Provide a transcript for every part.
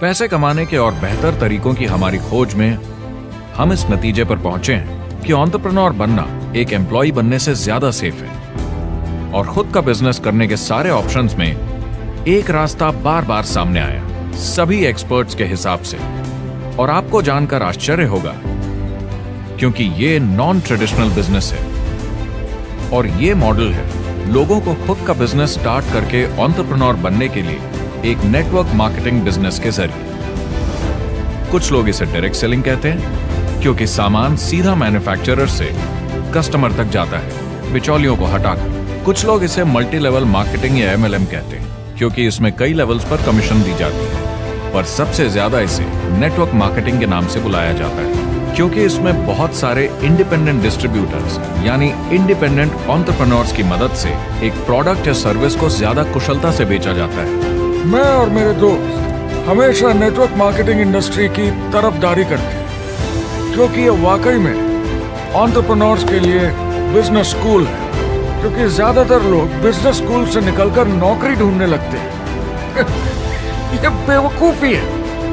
पैसे कमाने के और बेहतर तरीकों की हमारी खोज में हम इस नतीजे पर पहुंचे हैं कि एंटरप्रेन्योर बनना एक एम्प्लॉय बनने से ज्यादा सेफ है। और खुद का बिजनेस करने के सारे ऑप्शंस में एक रास्ता बार बार सामने आया, सभी एक्सपर्ट्स के हिसाब से। और आपको जानकर आश्चर्य होगा क्योंकि ये नॉन ट्रेडिशनल बिजनेस है और ये मॉडल है लोगों को खुद का बिजनेस स्टार्ट करके एंटरप्रेन्योर बनने के लिए एक नेटवर्क मार्केटिंग बिजनेस के जरिए। कुछ लोग इसे डायरेक्ट सेलिंग कहते हैं क्योंकि सामान सीधा मैन्युफैक्चरर से कस्टमर तक जाता है बिचौलियों को हटाकर। कुछ लोग इसे मल्टी लेवल मार्केटिंग या MLM कहते हैं क्योंकि इसमें कई लेवल्स पर कमीशन दी जाती है। पर सबसे ज्यादा इसे नेटवर्क मार्केटिंग के नाम से बुलाया जाता है क्योंकि इसमें बहुत सारे इंडिपेंडेंट डिस्ट्रीब्यूटर्स यानी इंडिपेंडेंट एंटरप्रेन्योर्स की मदद से एक प्रोडक्ट या सर्विस को ज्यादा कुशलता से बेचा जाता है। मैं और मेरे दोस्त हमेशा नेटवर्क मार्केटिंग इंडस्ट्री की तरफदारी करते हैं क्योंकि ये वाकई में एंटरप्रेन्योर्स के लिए बिजनेस स्कूल है। क्योंकि ज्यादातर लोग बिजनेस स्कूल से निकलकर नौकरी ढूंढने लगते हैं। ये बेवकूफी है।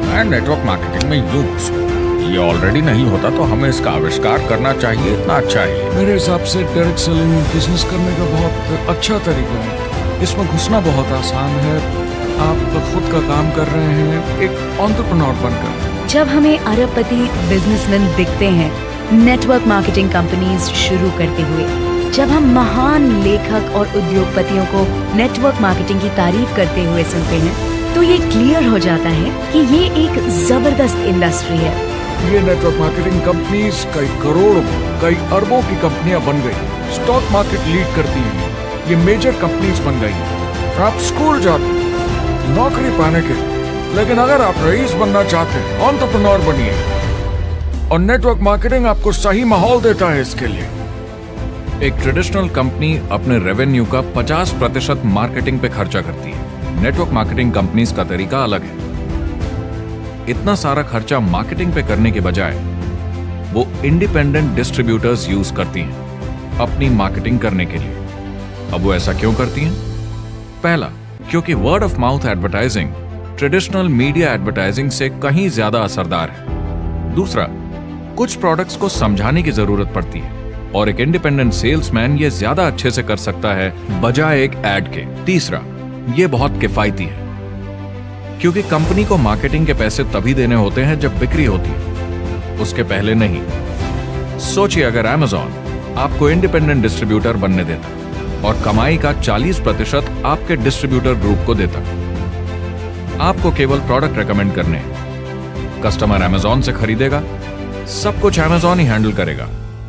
मैं नेटवर्क मार्केटिंग में यूं घुसूं, ये ऑलरेडी नहीं होता तो हमें इसका आविष्कार करना चाहिए, इतना अच्छा है। मेरे हिसाब से डायरेक्ट सेलिंग बिजनेस करने का बहुत अच्छा तरीका है। इसमें घुसना बहुत आसान है। आप खुद का काम कर रहे हैं एक एंटरप्रेन्योर बनकर। जब हमें अरबपति बिजनेसमैन दिखते हैं नेटवर्क मार्केटिंग कंपनीज शुरू करते हुए, जब हम महान लेखक और उद्योगपतियों को नेटवर्क मार्केटिंग की तारीफ करते हुए सुनते हैं, तो ये क्लियर हो जाता है कि ये एक जबरदस्त इंडस्ट्री है। ये नेटवर्क मार्केटिंग कंपनीज कई करोड़ों, कई अरबों की कंपनियां बन गई। स्टॉक मार्केट लीड करती हैं। ये मेजर कंपनीज बन गई। आप स्कूल जाते नौकरी पाने के, लेकिन अगर आप रईस बनना चाहते हैं, एंटरप्रेन्योर बनिए। और नेटवर्क मार्केटिंग आपको सही माहौल देता है इसके लिए। एक ट्रेडिशनल कंपनी अपने रेवेन्यू का 50% मार्केटिंग पे खर्चा करती है। नेटवर्क मार्केटिंग कंपनीज का तरीका अलग है। इतना सारा खर्चा मार्केटिंग पे करने के बजाय वो इंडिपेंडेंट डिस्ट्रीब्यूटर्स यूज करती हैं अपनी मार्केटिंग करने के लिए। अब वो ऐसा क्यों करती हैं? पहला, क्योंकि word of mouth advertising traditional media advertising से कहीं ज्यादा असरदार है। दूसरा, कुछ प्रोडक्ट्स को समझाने की जरूरत पड़ती है और एक इंडिपेंडेंट सेल्समैन ये ज्यादा अच्छे से कर सकता है बजाय एक एड के। तीसरा, ये बहुत किफायती है क्योंकि कंपनी को मार्केटिंग के पैसे तभी देने होते हैं जब बिक्री होती है, उसके पहले नहीं। सोचिए अगर Amazon आपको इंडिपेंडेंट डिस्ट्रीब्यूटर बनने देता और कमाई का 40% आपके डिस्ट्रीब्यूटर ग्रुप को देता। आपको केवल प्रोडक्ट रेकमेंड करने, कस्टमर Amazon से खरीदेगा, सब कुछ Amazon ही हैंडल करेगा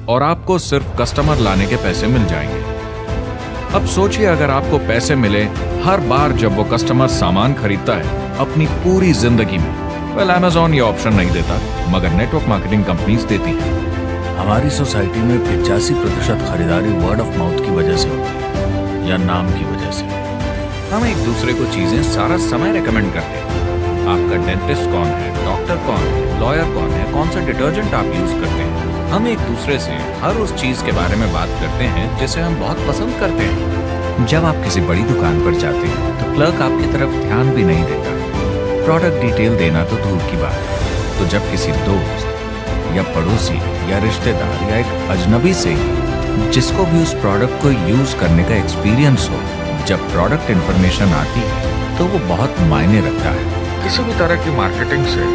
और आपको सिर्फ कस्टमर लाने के पैसे मिल जाएंगे। अब सोचिए अगर आपको पैसे मिले हर बार जब वो कस्टमर सामान खरीदता है अपनी पूरी जिंदगी में। वेल, Amazon ये ऑप्शन नहीं देता, मगर नेटवर्क मार्केटिंग कंपनीज देती हैं। हमारी सोसाइटी में 85% खरीदारी वर्ड ऑफ माउथ की वजह से होती है या नाम की वजह से। हम एक दूसरे को चीजें सारा समय रेकमेंड करते हैं। आपका डेंटिस्ट कौन है, डॉक्टर कौन है, लॉयर कौन है, कौन सा डिटर्जेंट आप यूज करते हैं। हम एक दूसरे से हर उस चीज के बारे में बात करते हैं जिसे हम बहुत पसंद करते हैं। जब आप किसी बड़ी दुकान पर जाते हैं तो क्लर्क आपकी तरफ ध्यान भी नहीं देता, प्रोडक्ट डिटेल देना तो दूर की बात है। तो जब किसी दोस्त या पड़ोसी या रिश्तेदार या एक अजनबी से ही जिसको भी उस प्रोडक्ट को यूज करने का एक्सपीरियंस हो, जब प्रोडक्ट इंफॉर्मेशन आती है तो वो बहुत मायने रखता है। किसी भी तरह की मार्केटिंग से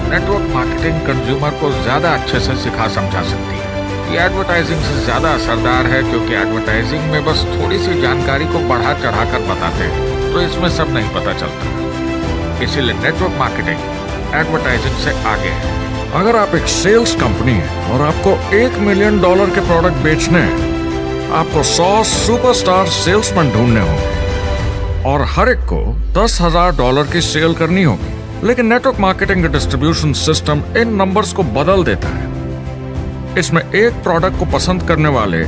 नेटवर्क मार्केटिंग कंज्यूमर को ज्यादा अच्छे से सिखा समझा सकती है। ये एडवर्टाइजिंग से ज्यादा असरदार है क्योंकि एडवर्टाइजिंग में बस थोड़ी सी जानकारी को बढ़ा चढ़ाकर बताते हैं, तो इसमें सब नहीं पता चलता। इसीलिए नेटवर्क मार्केटिंग एडवर्टाइजिंग से आगे है। अगर आप एक सेल्स कंपनी है और आपको $1 मिलियन के प्रोडक्ट बेचने हैं, आपको 100 सुपरस्टार सेल्समैन ढूंढने होंगे और हर एक को $10,000 की सेल करनी होगी। लेकिन नेटवर्क मार्केटिंग का डिस्ट्रीब्यूशन सिस्टम इन नंबर्स को बदल देता है। इसमें एक प्रोडक्ट को पसंद करने वाले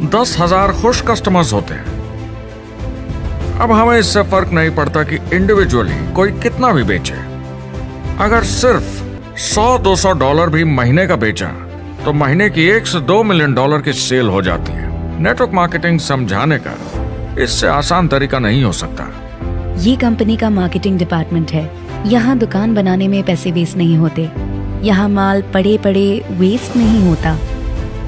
10,000 खुश कस्टमर्स होते हैं। अब हमें इससे फर्क नहीं पड़ता कि इंडिविजुअली कोई कितना भी बेचे। अगर सिर्फ $100-200 भी महीने का बेचा तो महीने की $1 से $2 मिलियन की सेल हो जाती है। नेटवर्क मार्केटिंग समझाने का इससे आसान तरीका नहीं हो सकता। ये कंपनी का मार्केटिंग डिपार्टमेंट है। यहाँ दुकान बनाने में पैसे वेस्ट नहीं होते, यहाँ माल पड़े पड़े वेस्ट नहीं होता,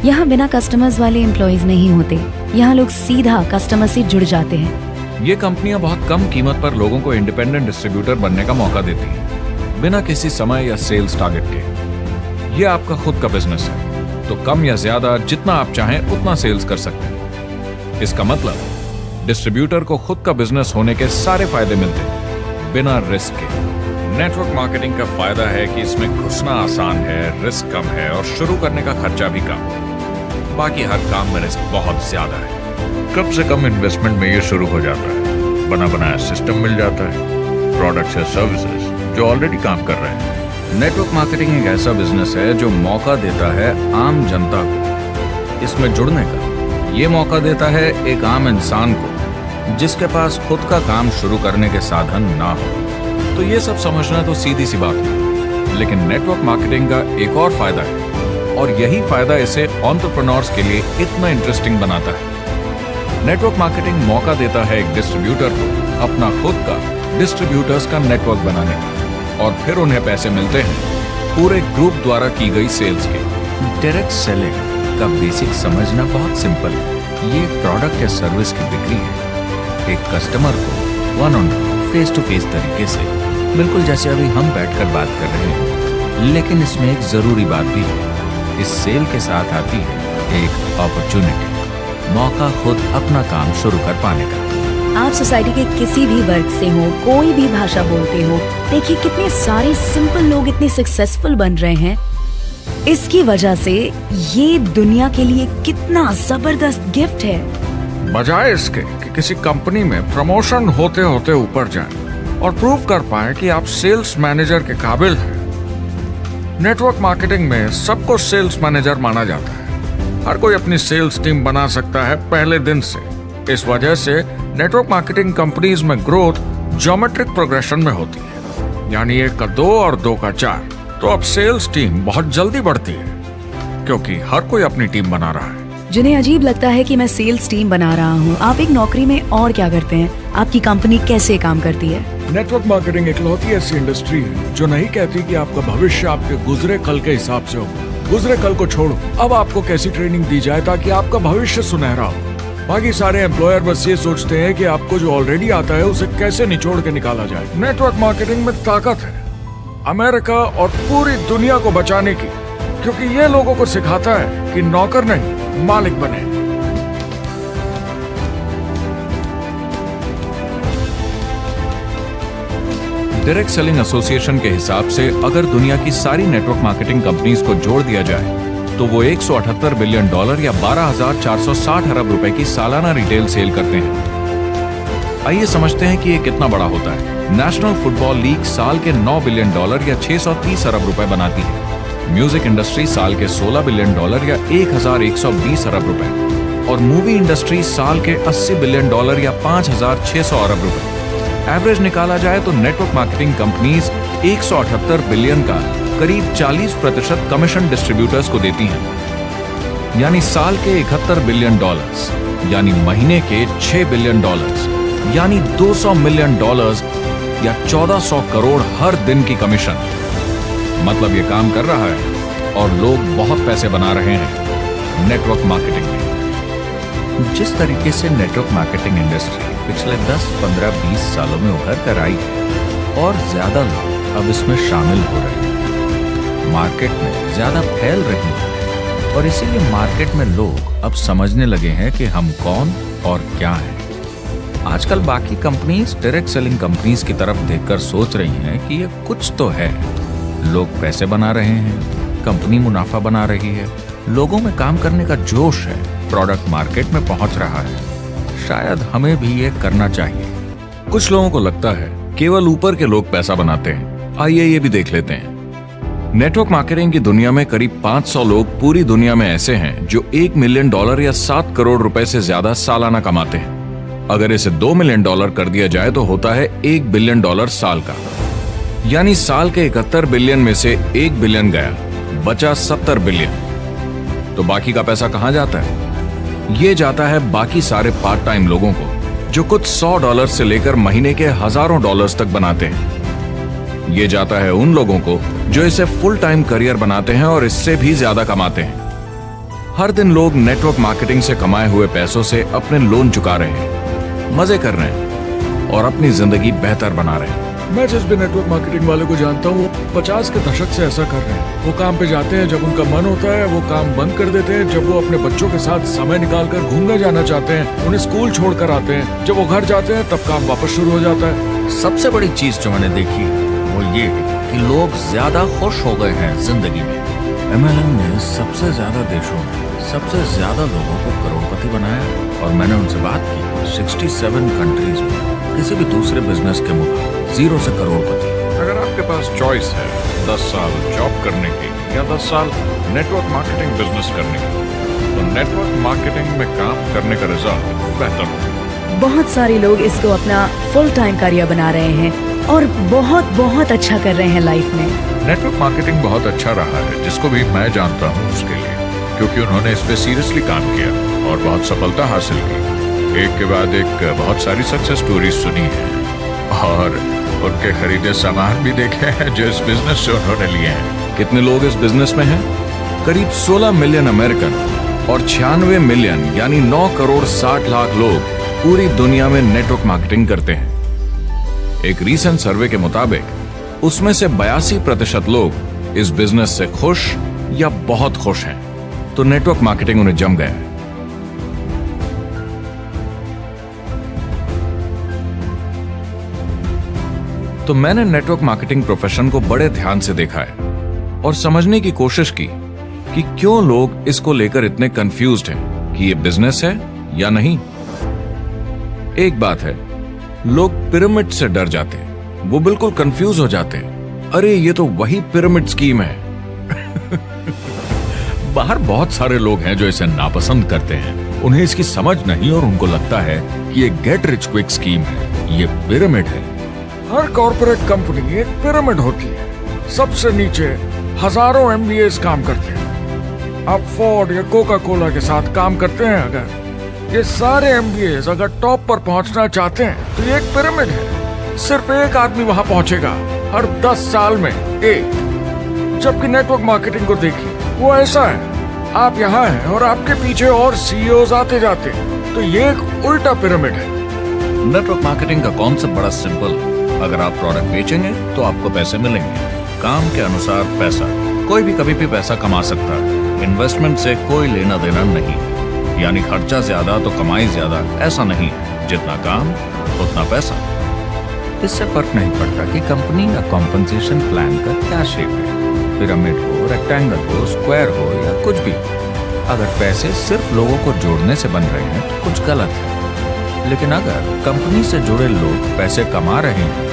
यहाँ बिना कस्टमर्स वाले एम्प्लॉयज नहीं होते, यहाँ लोग सीधा कस्टमर से जुड़ जाते हैं। ये कंपनियां बहुत कम कीमत पर लोगों को इंडिपेंडेंट डिस्ट्रीब्यूटर बनने का मौका देती हैं, बिना किसी समय या सेल्स टारगेट के। ये आपका खुद का बिजनेस है, तो कम या ज्यादा जितना आप चाहें उतना सेल्स कर सकते हैं। इसका मतलब डिस्ट्रीब्यूटर को खुद का बिजनेस होने के सारे फायदे मिलते हैं, बिना रिस्क के। नेटवर्क मार्केटिंग का फायदा है कि इसमें घुसना आसान है, रिस्क कम है और शुरू करने का खर्चा भी कम। बाकी हर काम में रिस्क बहुत ज्यादा है। कम से कम इन्वेस्टमेंट में ये शुरू हो जाता है, बना बनाया सिस्टम मिल जाता है, प्रोडक्ट्स या सर्विसेज जो ऑलरेडी काम कर रहे हैं। नेटवर्क मार्केटिंग एक ऐसा बिजनेस है जो मौका देता है आम जनता को इसमें जुड़ने का। ये मौका देता है एक आम इंसान को जिसके पास खुद का काम शुरू करने के साधन ना हो। तो ये सब समझना तो सीधी सी बात है, लेकिन नेटवर्क मार्केटिंग का एक और फायदा है, और यही फायदा इसे एंटरप्रेन्योर्स के लिए इतना इंटरेस्टिंग बनाता है। नेटवर्क मार्केटिंग मौका देता है एक डिस्ट्रीब्यूटर को अपना खुद का डिस्ट्रीब्यूटर्स का नेटवर्क बनाने का, और फिर उन्हें पैसे मिलते हैं पूरे ग्रुप द्वारा की गई सेल्स के। डायरेक्ट सेलिंग का बेसिक समझना बहुत सिंपल है। ये प्रोडक्ट या सर्विस की बिक्री है एक कस्टमर को one on face to face तरीके से, बिल्कुल जैसे अभी हम बैठकर बात कर रहे हैं। लेकिन इसमें एक जरूरी बात भी है, इस सेल के साथ आती है एक अपॉर्चुनिटी, मौका खुद अपना काम शुरू कर पाने का। आप सोसाइटी के किसी भी वर्ग से हो, कोई भी भाषा बोलते हो, देखिए कितने सारे सिंपल लोग इतने सक्सेसफुल बन रहे हैं। इसकी वजह से ये दुनिया के लिए कितना जबरदस्त गिफ्ट है। बजाय इसके कि किसी कंपनी में प्रमोशन होते होते ऊपर जाएं और प्रूव कर पाएं कि आप सेल्स मैनेजर के काबिल हैं। नेटवर्क मार्केटिंग में सबको सेल्स मैनेजर माना जाता है। हर कोई अपनी सेल्स टीम बना सकता है पहले दिन से। इस वजह से नेटवर्क मार्केटिंग कंपनीज में ग्रोथ ज्योमेट्रिक प्रोग्रेशन में होती है, यानी 1 का 2 और 2 का 4। तो अब सेल्स टीम बहुत जल्दी बढ़ती है क्योंकि हर कोई अपनी टीम बना रहा है। जिन्हें अजीब लगता है कि मैं सेल्स टीम बना रहा हूँ, आप एक नौकरी में और क्या करते हैं? आपकी कंपनी कैसे काम करती है? नेटवर्क मार्केटिंग इकलौती ऐसी इंडस्ट्री है जो नहीं कहती कि आपका भविष्य आपके गुजरे कल के हिसाब से हो। गुजरे कल को छोड़ो, अब आपको कैसी ट्रेनिंग दी जाए ताकि आपका भविष्य सुनहरा हो। बाकी सारे एम्प्लॉयर बस ये सोचते हैं कि आपको जो ऑलरेडी आता है उसे कैसे निचोड़ के निकाला जाए। नेटवर्क मार्केटिंग में ताकत है अमेरिका और पूरी दुनिया को बचाने की, क्योंकि ये लोगों को सिखाता है कि नौकर नहीं मालिक बने। डायरेक्ट सेलिंग एसोसिएशन के हिसाब से अगर दुनिया की सारी नेटवर्क मार्केटिंग कंपनीज को जोड़ दिया जाए तो वो $178 बिलियन या 12,460 अरब रुपए की सालाना रिटेल सेल करते हैं। आइए समझते हैं कि ये कितना बड़ा होता है। नेशनल फुटबॉल लीग साल के $9 बिलियन या 630 अरब रुपए बनाती है। म्यूजिक इंडस्ट्री साल के $16 बिलियन या 1,120 अरब रुपए, और मूवी इंडस्ट्री साल के $80 बिलियन या 5,600 अरब रुपए। एवरेज निकाला जाए तो नेटवर्क मार्केटिंग कंपनीज 178 बिलियन का करीब 40% कमीशन डिस्ट्रीब्यूटर्स को देती हैं, यानी साल के $71 बिलियन, यानी महीने के $6 बिलियन, यानी $200 मिलियन या 1400 करोड़ हर दिन की कमीशन। मतलब ये काम कर रहा है और लोग बहुत पैसे बना रहे हैं नेटवर्क मार्केटिंग में। जिस तरीके से नेटवर्क मार्केटिंग इंडस्ट्री पिछले 10, 15, 20 सालों में उभर कर आई है और ज्यादा लोग अब इसमें शामिल हो रहे हैं, मार्केट में ज्यादा फैल रही है, और इसीलिए मार्केट में लोग अब समझने लगे हैं कि हम कौन और क्या हैं। आजकल बाकी कंपनीज डायरेक्ट सेलिंग कंपनीज की तरफ देखकर सोच रही हैं कि ये कुछ तो है। लोग पैसे बना रहे हैं, कंपनी मुनाफा बना रही है, लोगों में काम करने का जोश है, प्रोडक्ट मार्केट में पहुंच रहा है, शायद हमें भी ये करना चाहिए। कुछ लोगों को लगता है केवल ऊपर के लोग पैसा बनाते हैं। आइए ये भी देख लेते हैं। नेटवर्क मार्केटिंग की दुनिया में करीब 500 लोग पूरी दुनिया में ऐसे हैं जो $1 मिलियन या 7 करोड़ रुपए से ज्यादा सालाना कमाते हैं। अगर इसे $2 मिलियन कर दिया जाए तो होता है $1 बिलियन साल का, यानी साल के 71 बिलियन में से 1 बिलियन गया, बचा 70 बिलियन। तो बाकी का पैसा कहां जाता है? ये जाता है बाकी सारे पार्ट टाइम लोगों को, जो कुछ $100 से लेकर महीने के हजारों डॉलर्स तक बनाते हैं। ये जाता है उन लोगों को जो इसे फुल टाइम करियर बनाते हैं और इससे भी ज्यादा कमाते हैं। हर दिन लोग नेटवर्क मार्केटिंग से कमाए हुए पैसों से अपने लोन चुका रहे हैं, मजे कर रहे हैं और अपनी जिंदगी बेहतर बना रहे हैं। मैं जिस भी नेटवर्क मार्केटिंग वाले को जानता हूँ, 50 के दशक से ऐसा कर रहे हैं। वो काम पे जाते हैं जब उनका मन होता है, वो काम बंद कर देते हैं जब वो अपने बच्चों के साथ समय निकाल कर घूमने जाना चाहते हैं, उन्हें स्कूल छोड़कर आते हैं, जब वो घर जाते हैं तब काम वापस शुरू हो जाता है। सबसे बड़ी चीज जो मैंने देखी वो ये है कि लोग ज्यादा खुश हो गए हैं जिंदगी में। MLM ने सबसे ज्यादा देशों में सबसे ज्यादा लोगों को करोड़पति बनाया और मैंने उनसे बात की 67 कंट्रीज में किसी भी दूसरे बिजनेस के मुकाबले 0 से करोड़पति। अगर आपके पास चॉइस है 10 साल जॉब करने की या 10 साल नेटवर्क मार्केटिंग बिजनेस करने की, तो नेटवर्क मार्केटिंग में काम करने का रिजल्ट बेहतर होगा। बहुत सारे लोग इसको अपना फुल टाइम करियर बना रहे हैं और बहुत बहुत अच्छा कर रहे हैं लाइफ में। नेटवर्क मार्केटिंग बहुत अच्छा रहा है जिसको भी मैं जानता हूँ उसके लिए, क्योंकि उन्होंने इस पे सीरियसली काम किया और बहुत सफलता हासिल की। एक के बाद एक बहुत सारी सक्सेस स्टोरीज सुनी है और उनके खरीदे सामान भी देखे हैं जो इस बिजनेस से उन्होंने लिए हैं। कितने लोग इस बिजनेस में हैं? करीब 16 मिलियन अमेरिकन और 96 मिलियन यानी 9 करोड़ 60 लाख लोग पूरी दुनिया में नेटवर्क मार्केटिंग करते हैं। एक रीसेंट सर्वे के मुताबिक उसमें से 82% लोग इस बिजनेस से खुश या बहुत खुश हैं, तो नेटवर्क मार्केटिंग उन्हें जम गया है। तो मैंने नेटवर्क मार्केटिंग प्रोफेशन को बड़े ध्यान से देखा है और समझने की कोशिश की कि क्यों लोग इसको लेकर इतने कंफ्यूज्ड हैं कि ये बिजनेस है या नहीं। एक बात है, लोग पिरामिड से डर जाते हैं, वो बिल्कुल कंफ्यूज हो जाते हैं। अरे ये तो वही पिरामिड स्कीम है। बाहर बहुत सारे लोग हैं जो इसे नापसंद करते हैं, उन्हें इसकी समझ नहीं और उनको लगता है कि ये गेट रिच क्विक स्कीम है, ये पिरामिड है। हर कॉर्पोरेट कंपनी एक पिरामिड होती है। सबसे नीचे हजारों MBAs काम करते हैं। आप फोर्ड या कोका कोला के साथ काम करते हैं, अगर ये सारे MBAs अगर टॉप पर पहुंचना चाहते हैं तो ये एक पिरामिड है। सिर्फ एक आदमी वहां पहुंचेगा हर 10 साल में एक। जबकि नेटवर्क मार्केटिंग को देखिए, वो ऐसा है, आप यहाँ हैं और आपके पीछे और CEOs आते जाते हैं, तो ये एक उल्टा पिरामिड है। नेटवर्क मार्केटिंग का कॉन्सेप्ट बड़ा सिंपल है। अगर आप प्रोडक्ट बेचेंगे तो आपको पैसे मिलेंगे, काम के अनुसार पैसा। कोई भी कभी भी पैसा कमा सकता है, इन्वेस्टमेंट से कोई लेना देना नहीं, यानी खर्चा ज्यादा तो कमाई ज्यादा, ऐसा नहीं है। जितना काम उतना पैसा। इससे फर्क नहीं पड़ता कि कंपनी या कॉम्पनसेशन प्लान का क्या शेप है, पिरामिड हो, रेक्टेंगल हो, स्क्वायर हो या कुछ भी। अगर पैसे सिर्फ लोगों को जोड़ने से बन रहे हैं तो कुछ गलत है। लेकिन अगर कंपनी से जुड़े लोग पैसे कमा रहे हैं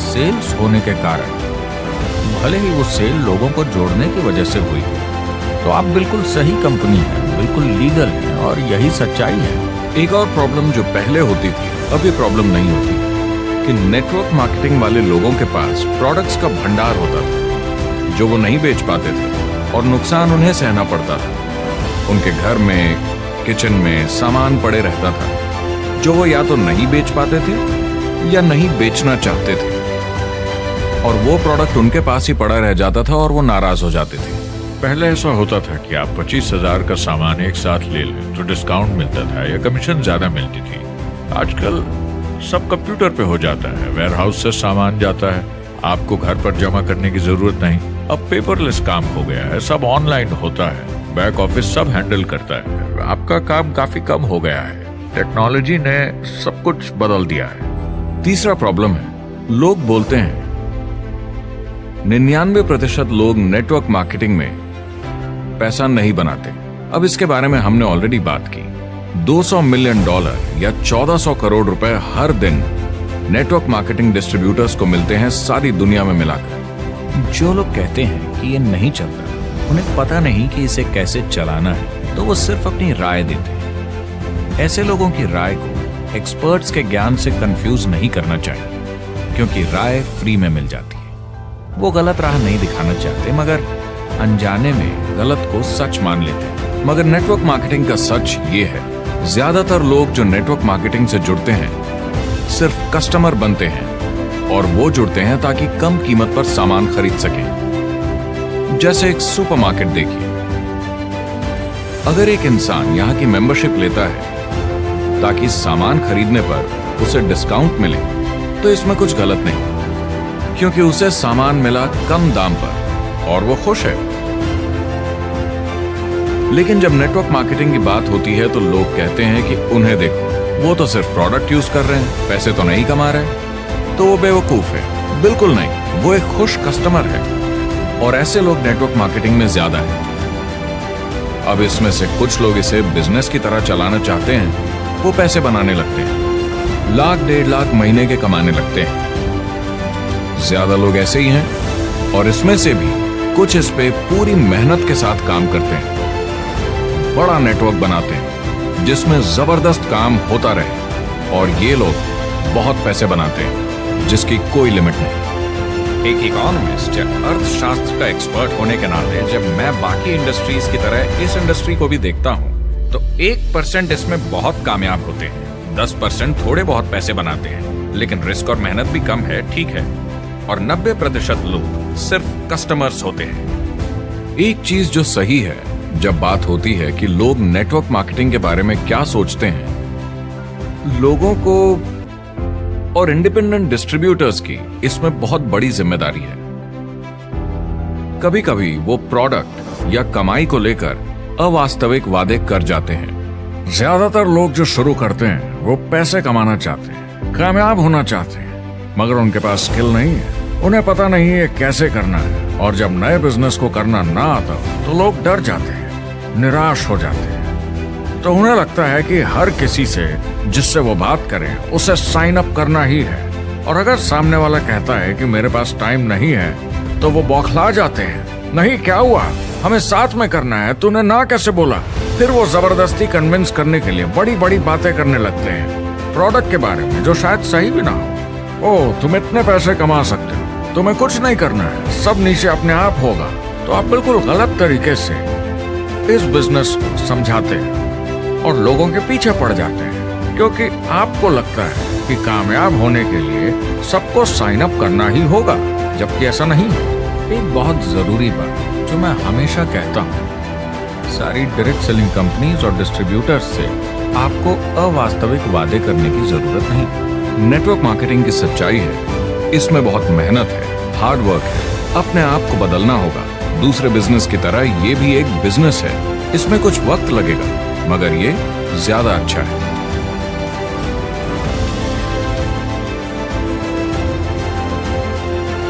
सेल्स होने के कारण, भले ही वो सेल लोगों को जोड़ने की वजह से हुई, तो आप बिल्कुल सही कंपनी है, बिल्कुल लीगल है और यही सच्चाई है। एक और प्रॉब्लम जो पहले होती थी अब ये प्रॉब्लम नहीं होती कि नेटवर्क मार्केटिंग वाले लोगों के पास प्रोडक्ट्स का भंडार होता था जो वो नहीं बेच पाते थे और नुकसान उन्हें सहना पड़ता था। उनके घर में, किचन में सामान पड़े रहता था जो वो या तो नहीं बेच पाते थे या नहीं बेचना चाहते थे, और वो प्रोडक्ट उनके पास ही पड़ा रह जाता था और वो नाराज हो जाते थे। पहले ऐसा होता था कि आप 25,000 का सामान एक साथ ले लें तो डिस्काउंट मिलता था या कमीशन ज्यादा मिलती थी। आजकल सब कंप्यूटर पे हो जाता है, वेयर हाउस से सामान जाता है, आपको घर पर जमा करने की जरूरत नहीं। अब पेपरलेस काम हो गया है, सब ऑनलाइन होता है, बैक ऑफिस सब हैंडल करता है, आपका काम काफी कम हो गया है। टेक्नोलॉजी ने सब कुछ बदल दिया है। तीसरा प्रॉब्लम है, लोग बोलते हैं 99% लोग नेटवर्क मार्केटिंग में पैसा नहीं बनाते। अब इसके बारे में हमने ऑलरेडी बात की। $200 मिलियन या 1400 करोड़ रुपए हर दिन नेटवर्क मार्केटिंग डिस्ट्रीब्यूटर्स को मिलते हैं सारी दुनिया में मिलाकर। जो लोग कहते हैं कि ये नहीं चलता, उन्हें पता नहीं कि इसे कैसे चलाना है, तो वो सिर्फ अपनी राय देते हैं। ऐसे लोगों की राय को एक्सपर्ट्स के ज्ञान से कंफ्यूज नहीं करना चाहिए, क्योंकि राय फ्री में मिल जाती है। वो गलत राह नहीं दिखाना चाहते, मगर अनजाने में गलत को सच मान लेते हैं। मगर नेटवर्क मार्केटिंग का सच ये है ज्यादातर लोग जो नेटवर्क मार्केटिंग से जुड़ते हैं सिर्फ कस्टमर बनते हैं और वो जुड़ते हैं ताकि कम कीमत पर सामान खरीद सकें। जैसे एक सुपरमार्केट देखिए, अगर एक इंसान यहां की मेंबरशिप लेता है ताकि सामान खरीदने पर उसे डिस्काउंट मिले तो इसमें कुछ गलत नहीं, क्योंकि उसे सामान मिला कम दाम पर और वो खुश है। लेकिन जब नेटवर्क मार्केटिंग की बात होती है तो लोग कहते हैं कि उन्हें देखो, वो तो सिर्फ प्रोडक्ट यूज कर रहे हैं, पैसे तो नहीं कमा रहे, तो वो बेवकूफ है। बिल्कुल नहीं, वो एक खुश कस्टमर है और ऐसे लोग नेटवर्क मार्केटिंग में ज्यादा हैं। अब इसमें से कुछ लोग इसे बिजनेस की तरह चलाना चाहते हैं, वो पैसे बनाने लगते हैं, लाख 1.5 लाख महीने के कमाने लगते हैं। ज्यादा लोग ऐसे ही हैं और इसमें से भी कुछ इस पे पूरी मेहनत के साथ काम करते हैं, बड़ा नेटवर्क बनाते हैं जिसमें जबरदस्त काम होता रहे और ये लोग बहुत पैसे बनाते हैं जिसकी कोई लिमिट नहीं। एक इकोनॉमिस्ट या अर्थशास्त्र का एक्सपर्ट होने के नाते जब मैं बाकी इंडस्ट्रीज की तरह इस इंडस्ट्री को भी देखता हूं तो 1% इसमें बहुत कामयाब होते हैं, 10% थोड़े बहुत पैसे बनाते हैं, लेकिन रिस्क और मेहनत भी कम है, ठीक है, और 90% लोग सिर्फ कस्टमर्स होते हैं। एक चीज जो सही है जब बात होती है कि लोग नेटवर्क मार्केटिंग के बारे में क्या सोचते हैं, लोगों को और इंडिपेंडेंट डिस्ट्रीब्यूटर्स की इसमें बहुत बड़ी जिम्मेदारी है। कभी कभी वो प्रोडक्ट या कमाई को लेकर अवास्तविक वादे कर जाते हैं। ज्यादातर लोग जो शुरू करते हैं वो पैसे कमाना चाहते हैं, कामयाब होना चाहते हैं, मगर उनके पास स्किल नहीं है, उन्हें पता नहीं है कैसे करना है। और जब नए बिजनेस को करना ना आता तो लोग डर जाते हैं, निराश हो जाते हैं। तो उन्हें लगता है कि हर किसी से जिससे वो बात करें उसे साइन अप करना ही है, और अगर सामने वाला कहता है कि मेरे पास टाइम नहीं है तो वो बौखला जाते हैं। नहीं, क्या हुआ, हमें साथ में करना है, तूने ना कैसे बोला। फिर वो जबरदस्ती कन्विंस करने के लिए बड़ी बड़ी बातें करने लगते हैं प्रोडक्ट के बारे में जो शायद सही भी ना हो। ओह, तुम इतने पैसे कमा सकते हो, तुम्हें कुछ नहीं करना है, सब नीचे अपने आप होगा। तो आप बिल्कुल गलत तरीके से इस बिजनेस समझाते हैं और लोगों के पीछे पड़ जाते हैं, क्योंकि आपको लगता है कि कामयाब होने के लिए सबको साइन अप करना ही होगा, जबकि ऐसा नहीं है। एक बहुत जरूरी बात जो मैं हमेशा कहता हूं, सारी डायरेक्ट सेलिंग कंपनीज और डिस्ट्रीब्यूटर्स से आपको अवास्तविक वादे करने की जरूरत नहीं। नेटवर्क मार्केटिंग की सच्चाई है, इसमें बहुत मेहनत है, हार्ड वर्क है, अपने आप को बदलना होगा। दूसरे बिजनेस की तरह ये भी एक बिजनेस है, इसमें कुछ वक्त लगेगा मगर ये ज्यादा अच्छा है।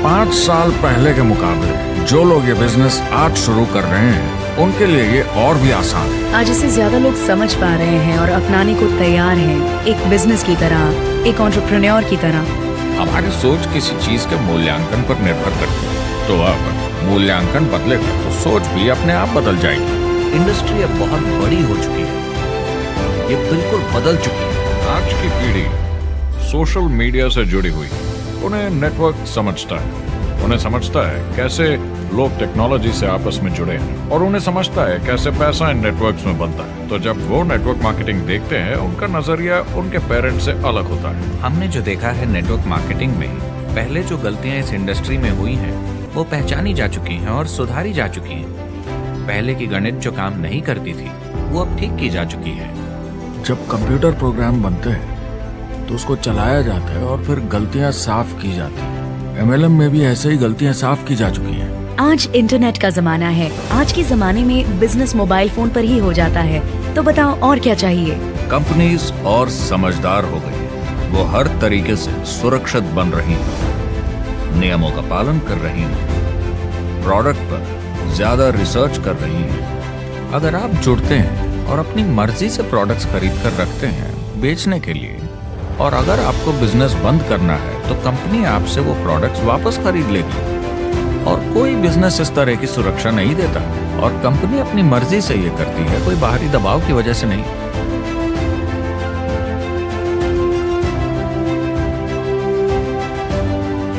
पाँच साल पहले के मुकाबले जो लोग ये बिजनेस आज शुरू कर रहे हैं उनके लिए ये और भी आसान है। आज इसे ज्यादा लोग समझ पा रहे हैं और अपनाने को तैयार हैं, एक बिजनेस की तरह, एक एंटरप्रेन्योर की तरह। हमारी सोच किसी चीज के मूल्यांकन पर निर्भर करती है, तो अब मूल्यांकन बदलेगा तो सोच भी अपने आप बदल जाएगी। इंडस्ट्री अब बहुत बड़ी हो चुकी है, ये बिल्कुल बदल चुकी है। आज की पीढ़ी सोशल मीडिया से जुड़ी हुई, उन्हें नेटवर्क समझता है, उन्हें समझता है कैसे लोग टेक्नोलॉजी से आपस में जुड़े हैं और उन्हें समझता है कैसे पैसा इन नेटवर्क्स में बनता है। तो जब वो नेटवर्क मार्केटिंग देखते हैं उनका नजरिया उनके पेरेंट्स से अलग होता है। हमने जो देखा है नेटवर्क मार्केटिंग में, पहले जो गलतियां इस इंडस्ट्री में हुई हैं वो पहचानी जा चुकी हैं और सुधारी जा चुकी हैं। पहले की गणित जो काम नहीं करती थी वो अब ठीक की जा चुकी है। जब कंप्यूटर प्रोग्राम बनते हैं तो उसको चलाया जाता है और फिर गलतियां साफ की जाती हैं। MLM में भी ऐसे ही गलतियां साफ की जा चुकी हैं। आज इंटरनेट का जमाना है, आज के जमाने में बिजनेस मोबाइल फोन पर ही हो जाता है। तो बताओ और क्या चाहिए। कंपनीज और समझदार हो गई हैं, वो हर तरीके से सुरक्षित बन रही हैं, नियमों का पालन कर रही हैं, प्रोडक्ट पर ज्यादा रिसर्च कर रही हैं। अगर आप जुड़ते हैं और अपनी मर्जी से प्रोडक्ट्स खरीद कर रखते हैं बेचने के लिए, और अगर आपको बिजनेस बंद करना है तो कंपनी आपसे वो प्रोडक्ट्स वापस खरीद लेगी। और कोई बिजनेस इस तरह की सुरक्षा नहीं देता, और कंपनी अपनी मर्जी से ये करती है, कोई बाहरी दबाव की वजह से नहीं।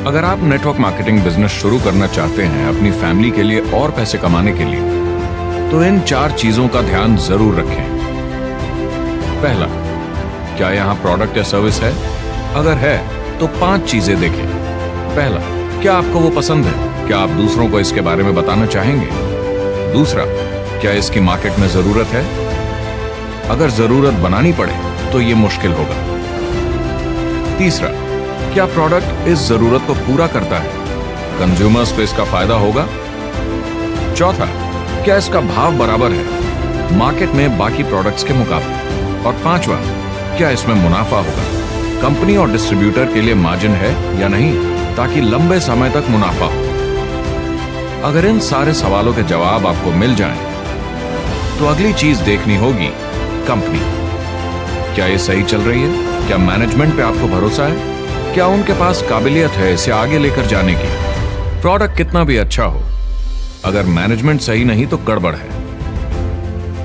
अगर आप नेटवर्क मार्केटिंग बिजनेस शुरू करना चाहते हैं अपनी फैमिली के लिए और पैसे कमाने के लिए, तो इन 4 चीजों का ध्यान जरूर रखें। पहला, क्या यहाँ प्रोडक्ट या सर्विस है? अगर है तो 5 चीजें देखें। पहला, क्या आपको वो पसंद है? क्या आप दूसरों को इसके बारे में बताना चाहेंगे? दूसरा, क्या इसकी मार्केट में जरूरत है? अगर जरूरत बनानी पड़े तो ये मुश्किल होगा। तीसरा, क्या प्रोडक्ट इस जरूरत को पूरा करता है? कंज्यूमर्स को इसका फायदा होगा? चौथा, क्या इसका भाव बराबर है मार्केट में बाकी प्रोडक्ट्स के मुकाबले? और पांचवा, क्या इसमें मुनाफा होगा? कंपनी और डिस्ट्रीब्यूटर के लिए मार्जिन है या नहीं, ताकि लंबे समय तक मुनाफा हो। अगर इन सारे सवालों के जवाब आपको मिल जाएं, तो अगली चीज देखनी होगी कंपनी। क्या ये सही चल रही है? क्या मैनेजमेंट पे आपको भरोसा है? क्या उनके पास काबिलियत है इसे आगे लेकर जाने की? प्रोडक्ट कितना भी अच्छा हो, अगर मैनेजमेंट सही नहीं तो गड़बड़ है।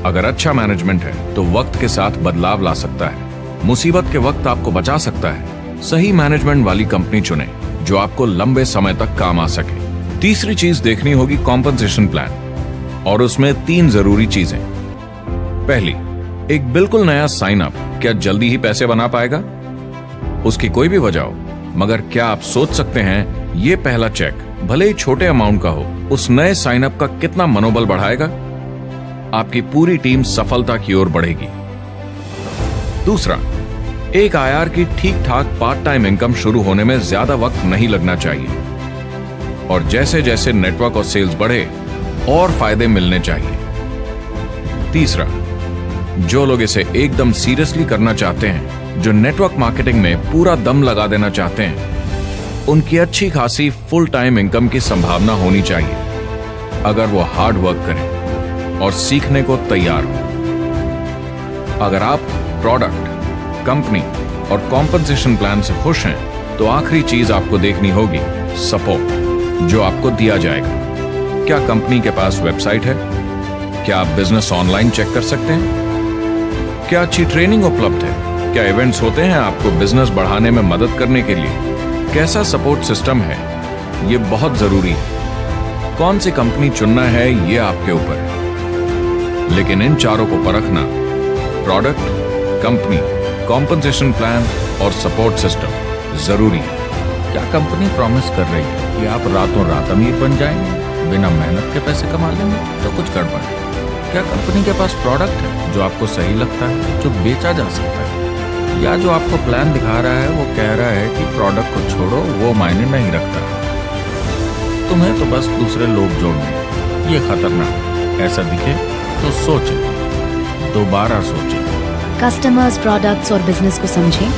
अगर अच्छा मैनेजमेंट है तो वक्त के साथ बदलाव ला सकता है, मुसीबत के वक्त आपको बचा सकता है। सही मैनेजमेंट वाली कंपनी चुने जो आपको लंबे समय तक काम आ सके। तीसरी चीज देखनी होगी कॉम्पनसेशन प्लान, और उसमें 3 जरूरी चीजें। पहली, एक बिल्कुल नया साइन अप क्या जल्दी ही पैसे बना पाएगा? उसकी कोई भी वजह हो, मगर क्या आप सोच सकते हैं ये पहला चेक भले ही छोटे अमाउंट का हो, उस नए साइन अप का कितना मनोबल बढ़ाएगा? आपकी पूरी टीम सफलता की ओर बढ़ेगी। दूसरा, एक आईआर की ठीक ठाक पार्ट टाइम इनकम शुरू होने में ज्यादा वक्त नहीं लगना चाहिए, और जैसे जैसे नेटवर्क और सेल्स बढ़े और फायदे मिलने चाहिए। तीसरा, जो लोग इसे एकदम सीरियसली करना चाहते हैं, जो नेटवर्क मार्केटिंग में पूरा दम लगा देना चाहते हैं, उनकी अच्छी खासी फुल टाइम इनकम की संभावना होनी चाहिए, अगर वो हार्ड वर्क करें और सीखने को तैयार हो। अगर आप प्रोडक्ट, कंपनी और कॉम्पनसेशन प्लान से खुश हैं, तो आखिरी चीज आपको देखनी होगी सपोर्ट जो आपको दिया जाएगा। क्या कंपनी के पास वेबसाइट है? क्या आप बिजनेस ऑनलाइन चेक कर सकते हैं? क्या अच्छी ट्रेनिंग उपलब्ध है? क्या इवेंट्स होते हैं आपको बिजनेस बढ़ाने में मदद करने के लिए? कैसा सपोर्ट सिस्टम है? ये बहुत जरूरी है। कौन सी कंपनी चुनना है ये आपके ऊपर है, लेकिन इन चारों को परखना, प्रोडक्ट, कंपनी, कॉम्पनसेशन प्लान और सपोर्ट सिस्टम, जरूरी है। क्या कंपनी प्रॉमिस कर रही है कि आप रातों रात अमीर बन जाएंगे, बिना मेहनत के पैसे कमा लेंगे? तो कुछ गड़बड़ है। क्या कंपनी के पास प्रोडक्ट है जो आपको सही लगता है, जो बेचा जा सकता है? या जो आपको प्लान दिखा रहा है वो कह रहा है कि प्रोडक्ट को छोड़ो, वो मायने नहीं रखता, तुम्हें तो बस दूसरे लोग जोड़ने। ये खतरनाक है। ऐसा दिखे तो सोचें, दोबारा सोचें। कस्टमर्स, प्रोडक्ट्स और बिजनेस को समझें,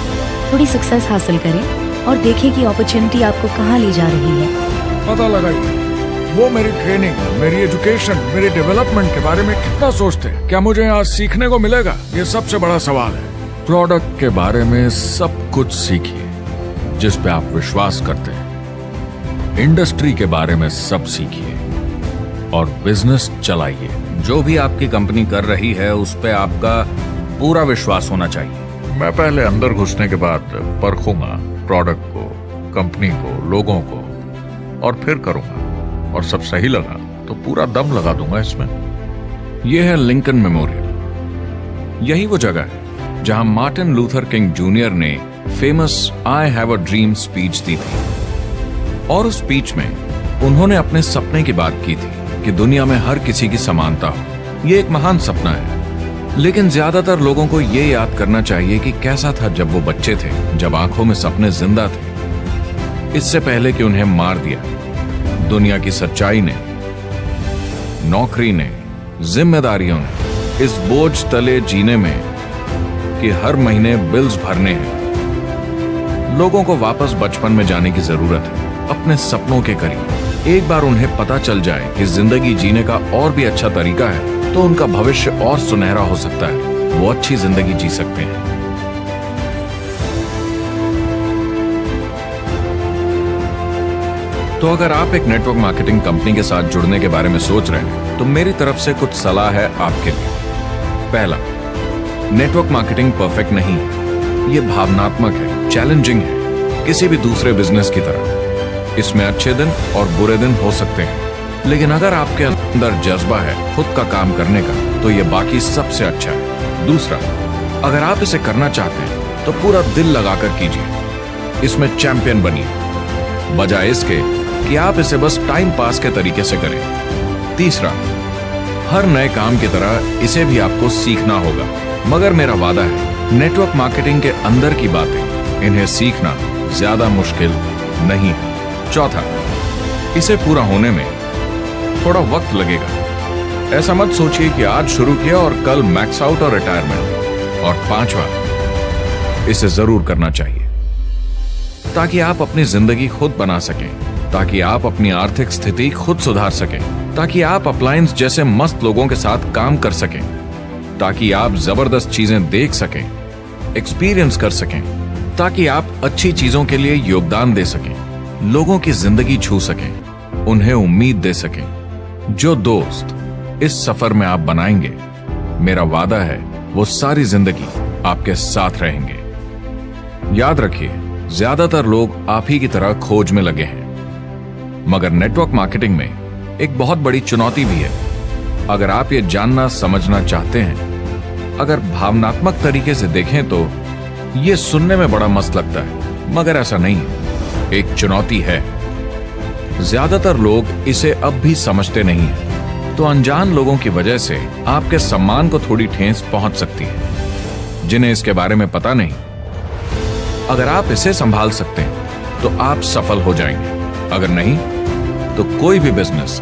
थोड़ी सक्सेस हासिल करें और देखें कि अपॉर्चुनिटी आपको कहाँ ले जा रही है। पता लगाइए वो मेरी ट्रेनिंग, मेरी एजुकेशन, मेरे डेवलपमेंट के बारे में कितना सोचते हैं। क्या मुझे यहाँ सीखने को मिलेगा? ये सबसे बड़ा सवाल है। प्रोडक्ट के बारे में सब कुछ सीखिए जिस पे आप विश्वास करते हैं। इंडस्ट्री के बारे में सब सीखिए और बिजनेस चलाइए। जो भी आपकी कंपनी कर रही है उस पे आपका पूरा विश्वास होना चाहिए। मैं पहले अंदर घुसने के बाद परखूंगा प्रोडक्ट को, कंपनी को, लोगों को, और फिर करूंगा, और सब सही लगा तो पूरा दम लगा दूंगा इसमें। यह है लिंकन मेमोरियल। यही वो जगह है जहां मार्टिन लूथर किंग जूनियर ने famous I have a dream speech दी थी। और उस स्पीच में उन्होंने अपने सपने की बात की थी कि दुनिया में हर किसी की समानता हो। ये एक महान सपना है, लेकिन ज्यादातर लोगों को ये याद करना चाहिए कि कैसा था जब वो बच्चे थे, जब आंखों में सपने जिंदा थे, इससे पहले कि उन्हें मार दिया दुनिया की सच्चाई ने, नौकरी ने, जिम्मेदारियों ने, इस बोझ तले जीने में कि हर महीने बिल्स भरने हैं। लोगों को वापस बचपन में जाने की जरूरत है, अपने सपनों के करीब। एक बार उन्हें पता चल जाए कि जिंदगी जीने का और भी अच्छा तरीका है, तो उनका भविष्य और सुनहरा हो सकता है। वो अच्छी जिंदगी जी सकते हैं। तो अगर आप एक नेटवर्क मार्केटिंग कंपनी के साथ जुड़ने के बारे में सोच रहे हैं, तो मेरी तरफ से कुछ सलाह है आपके लिए। पहला, नेटवर्क मार्केटिंग परफेक्ट नहीं है। ये भावनात्मक है, चैलेंजिंग है, किसी भी दूसरे बिजनेस की तरह। इसमें अच्छे दिन और बुरे दिन हो सकते हैं, लेकिन अगर आपके अंदर जज्बा है खुद का काम करने का, तो ये बाकी सबसे अच्छा है। दूसरा, अगर आप इसे करना चाहते हैं तो पूरा दिल लगाकर कीजिए, इसमें चैंपियन बनिए, बजाय इसके कि आप इसे बस टाइम पास के तरीके से करें। तीसरा, हर नए काम की तरह इसे भी आपको सीखना होगा, मगर मेरा वादा है नेटवर्क मार्केटिंग के अंदर की बातें, इन्हें सीखना ज्यादा मुश्किल नहीं है। चौथा, इसे पूरा होने में थोड़ा वक्त लगेगा। ऐसा मत सोचिए कि आज शुरू किया और कल मैक्स आउट और रिटायरमेंट। और पांचवा, इसे जरूर करना चाहिए ताकि आप अपनी जिंदगी खुद बना सकें, ताकि आप अपनी आर्थिक स्थिति खुद सुधार सकें, ताकि आप अप्लायंस जैसे मस्त लोगों के साथ काम कर सकें, ताकि आप जबरदस्त चीजें देख सकें, एक्सपीरियंस कर सकें, ताकि आप अच्छी चीजों के लिए योगदान दे सकें, लोगों की जिंदगी छू सकें, उन्हें उम्मीद दे सकें। जो दोस्त इस सफर में आप बनाएंगे, मेरा वादा है वो सारी जिंदगी आपके साथ रहेंगे। याद रखिए, ज्यादातर लोग आप ही की तरह खोज में लगे हैं, मगर नेटवर्क मार्केटिंग में एक बहुत बड़ी चुनौती भी है। अगर आप ये जानना समझना चाहते हैं, अगर भावनात्मक तरीके से देखें तो ये सुनने में बड़ा मस्त लगता है, मगर ऐसा नहीं है, एक चुनौती है। ज्यादातर लोग इसे अब भी समझते नहीं हैं, तो अनजान लोगों की वजह से आपके सम्मान को थोड़ी ठेस पहुंच सकती है, जिन्हें इसके बारे में पता नहीं। अगर आप इसे संभाल सकते हैं तो आप सफल हो जाएंगे, अगर नहीं तो कोई भी बिजनेस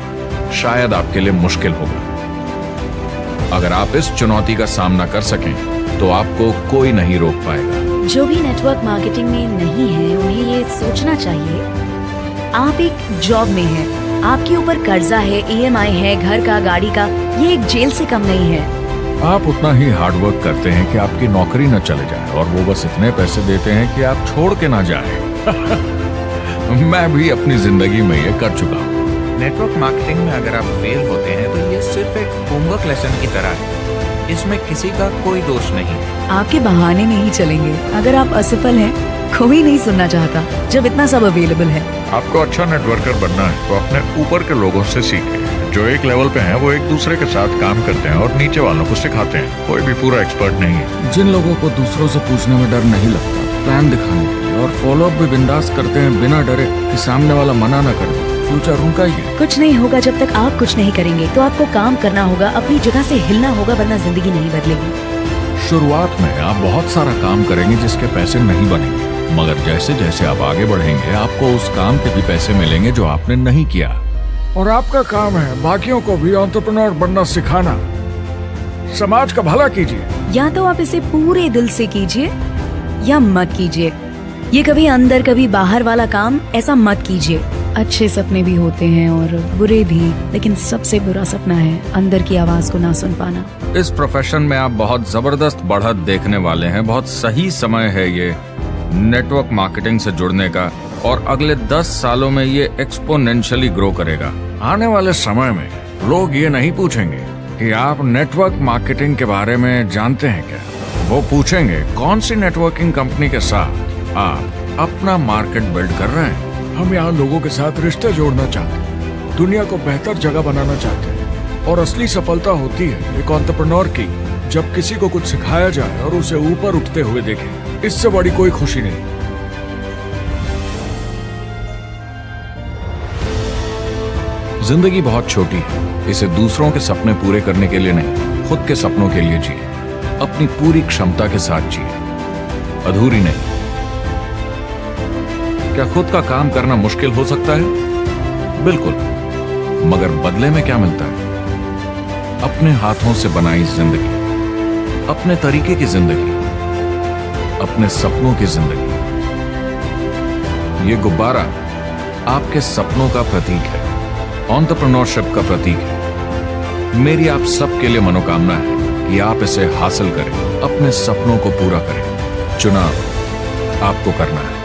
शायद आपके लिए मुश्किल होगा। अगर आप इस चुनौती का सामना कर सकें तो आपको कोई नहीं रोक पाएगा। जो भी नेटवर्क मार्केटिंग में नहीं है, उन्हें ये सोचना चाहिए, आप एक जॉब में हैं, आपके ऊपर कर्जा है, EMI है, घर का, गाड़ी का, ये एक जेल से कम नहीं है। आप उतना ही हार्डवर्क करते हैं कि आपकी नौकरी न चले जाए, और वो बस इतने पैसे देते हैं कि आप छोड़ के ना जाए। मैं भी अपनी जिंदगी में ये कर चुका हूँ। नेटवर्क मार्केटिंग में अगर आप फेल होते हैं तो ये सिर्फ एक होमवर्क लेसन की तरह है, इसमें किसी का कोई दोष नहीं है। आपके बहाने नहीं चलेंगे। अगर आप असफल हैं, कोई नहीं सुनना चाहता जब इतना सब अवेलेबल है। आपको अच्छा नेटवर्कर बनना है तो अपने ऊपर के लोगों से सीखें। जो एक लेवल पे हैं वो एक दूसरे के साथ काम करते हैं और नीचे वालों को सिखाते हैं। कोई भी पूरा एक्सपर्ट नहीं है। जिन लोगों को दूसरों से पूछने में डर नहीं लगता, प्लान दिखाने के लिए और फॉलोअप भी बिंदास करते हैं बिना डरे कि सामने वाला मना न कर दे, फ्यूचर उनका ही है। कुछ नहीं होगा जब तक आप कुछ नहीं करेंगे, तो आपको काम करना होगा, अपनी जगह से हिलना होगा, वरना जिंदगी नहीं बदलेगी। शुरुआत में आप बहुत सारा काम करेंगे जिसके पैसे नहीं बनेंगे, मगर जैसे जैसे आप आगे बढ़ेंगे आपको उस काम के भी पैसे मिलेंगे जो आपने नहीं किया। और आपका काम है बाकियों को भी एंटरप्रेन्योर बनना सिखाना। समाज का भला कीजिए। या तो आप इसे पूरे दिल से कीजिए या मत कीजिए। ये कभी अंदर कभी बाहर वाला काम ऐसा मत कीजिए। अच्छे सपने भी होते हैं और बुरे भी, लेकिन सबसे बुरा सपना है अंदर की आवाज को ना सुन पाना। इस प्रोफेशन में आप बहुत जबरदस्त बढ़त देखने वाले हैं। बहुत सही समय है ये नेटवर्क मार्केटिंग से जुड़ने का, और अगले 10 सालों में ये एक्सपोनेंशियली ग्रो करेगा। आने वाले समय में लोग ये नहीं पूछेंगे कि आप नेटवर्क मार्केटिंग के बारे में जानते हैं क्या, वो पूछेंगे कौन सी नेटवर्किंग कंपनी के साथ आप अपना मार्केट बिल्ड कर रहे हैं। हम यहाँ लोगों के साथ रिश्ते जोड़ना चाहते हैं, दुनिया को बेहतर जगह बनाना चाहते हैं, और असली सफलता होती है एक एंटरप्रेन्योर की जब किसी को कुछ सिखाया जाए और उसे ऊपर उठते हुए देखें। इससे बड़ी कोई खुशी नहीं। जिंदगी बहुत छोटी है, इसे दूसरों के सपने पूरे करने के लिए नहीं, खुद के सपनों के लिए जिए, अपनी पूरी क्षमता के साथ जिए, अधूरी नहीं। क्या खुद का काम करना मुश्किल हो सकता है? बिल्कुल, मगर बदले में क्या मिलता है? अपने हाथों से बनाई जिंदगी, अपने तरीके की जिंदगी, अपने सपनों की जिंदगी। ये गुब्बारा आपके सपनों का प्रतीक है, एंटरप्रेन्योरशिप का प्रतीक है। मेरी आप सबके लिए मनोकामना है कि आप इसे हासिल करें, अपने सपनों को पूरा करें। चुनाव आपको करना है।